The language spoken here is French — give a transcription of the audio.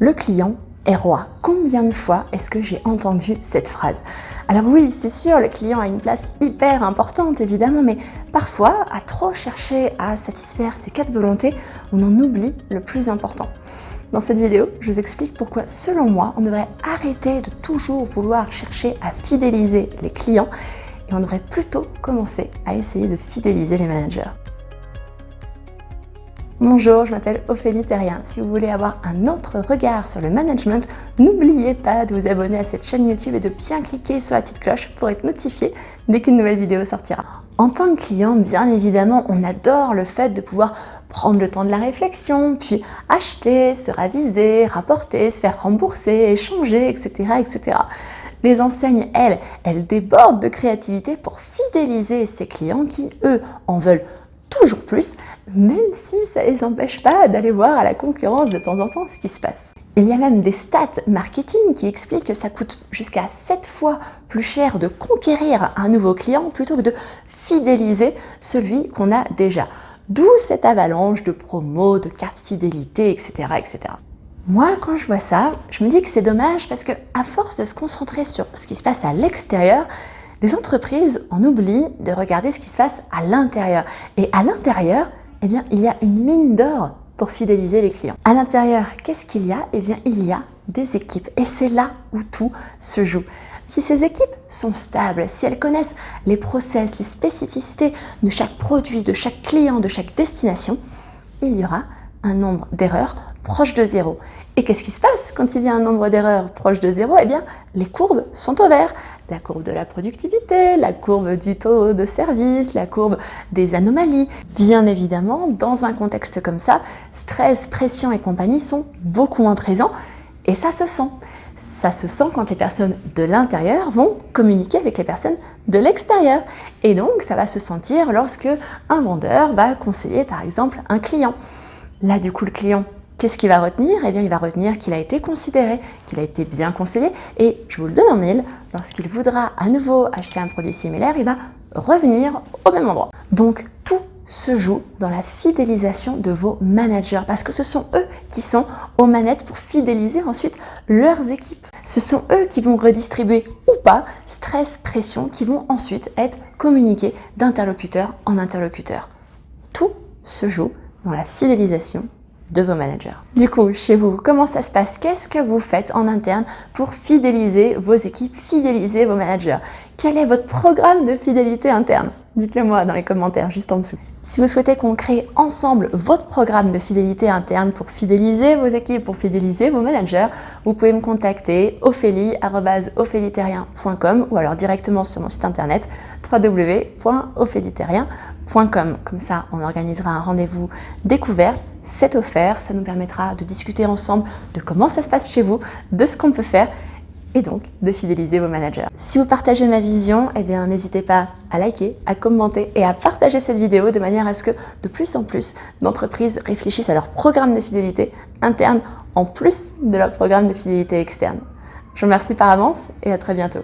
Le client est roi. Combien de fois est-ce que j'ai entendu cette phrase? Alors oui, c'est sûr, le client a une place hyper importante évidemment, mais parfois, à trop chercher à satisfaire ses quatre volontés, on en oublie le plus important. Dans cette vidéo, je vous explique pourquoi, selon moi, on devrait arrêter de toujours vouloir chercher à fidéliser les clients et on devrait plutôt commencer à essayer de fidéliser les managers. Bonjour, je m'appelle Ophélie Terrien. Si vous voulez avoir un autre regard sur le management, n'oubliez pas de vous abonner à cette chaîne YouTube et de bien cliquer sur la petite cloche pour être notifié dès qu'une nouvelle vidéo sortira. En tant que client, bien évidemment, on adore le fait de pouvoir prendre le temps de la réflexion, puis acheter, se raviser, rapporter, se faire rembourser, échanger, etc., etc. Les enseignes, elles débordent de créativité pour fidéliser ces clients qui, eux, en veulent toujours plus, même si ça ne les empêche pas d'aller voir à la concurrence de temps en temps ce qui se passe. Il y a même des stats marketing qui expliquent que ça coûte jusqu'à 7 fois plus cher de conquérir un nouveau client plutôt que de fidéliser celui qu'on a déjà. D'où cette avalanche de promos, de cartes fidélité, etc., etc. Moi, quand je vois ça, je me dis que c'est dommage parce que à force de se concentrer sur ce qui se passe à l'extérieur, les entreprises en oublient de regarder ce qui se passe à l'intérieur. Et à l'intérieur, eh bien, il y a une mine d'or pour fidéliser les clients. À l'intérieur, qu'est-ce qu'il y a? Eh bien, il y a des équipes. Et c'est là où tout se joue. Si ces équipes sont stables, si elles connaissent les process, les spécificités de chaque produit, de chaque client, de chaque destination, il y aura un nombre d'erreurs proche de zéro. Et qu'est-ce qui se passe quand il y a un nombre d'erreurs proche de zéro? Eh bien, les courbes sont au vert. La courbe de la productivité, la courbe du taux de service, la courbe des anomalies. Bien évidemment, dans un contexte comme ça, stress, pression et compagnie sont beaucoup moins présents et ça se sent. Ça se sent quand les personnes de l'intérieur vont communiquer avec les personnes de l'extérieur. Et donc, ça va se sentir lorsque un vendeur va conseiller, par exemple, un client. Là, du coup, le client, qu'est-ce qu'il va retenir? Eh bien, il va retenir qu'il a été considéré, qu'il a été bien conseillé. Et je vous le donne en mille, lorsqu'il voudra à nouveau acheter un produit similaire, il va revenir au même endroit. Donc, tout se joue dans la fidélisation de vos managers parce que ce sont eux qui sont aux manettes pour fidéliser ensuite leurs équipes. Ce sont eux qui vont redistribuer ou pas stress, pression, qui vont ensuite être communiqués d'interlocuteur en interlocuteur. Tout se joue dans la fidélisation de vos managers. Du coup, chez vous, comment ça se passe? Qu'est-ce que vous faites en interne pour fidéliser vos équipes, fidéliser vos managers? Quel est votre programme de fidélité interne? Dites-le moi dans les commentaires juste en dessous. Si vous souhaitez qu'on crée ensemble votre programme de fidélité interne pour fidéliser vos équipes, pour fidéliser vos managers, vous pouvez me contacter ophélie@opheliterrien.com ou alors directement sur mon site internet www.opheliterrien.com. Comme ça, on organisera un rendez-vous découverte. C'est offert, ça nous permettra de discuter ensemble de comment ça se passe chez vous, de ce qu'on peut faire et donc de fidéliser vos managers. Si vous partagez ma vision, eh bien n'hésitez pas à liker, à commenter et à partager cette vidéo de manière à ce que de plus en plus d'entreprises réfléchissent à leur programme de fidélité interne en plus de leur programme de fidélité externe. Je vous remercie par avance et à très bientôt.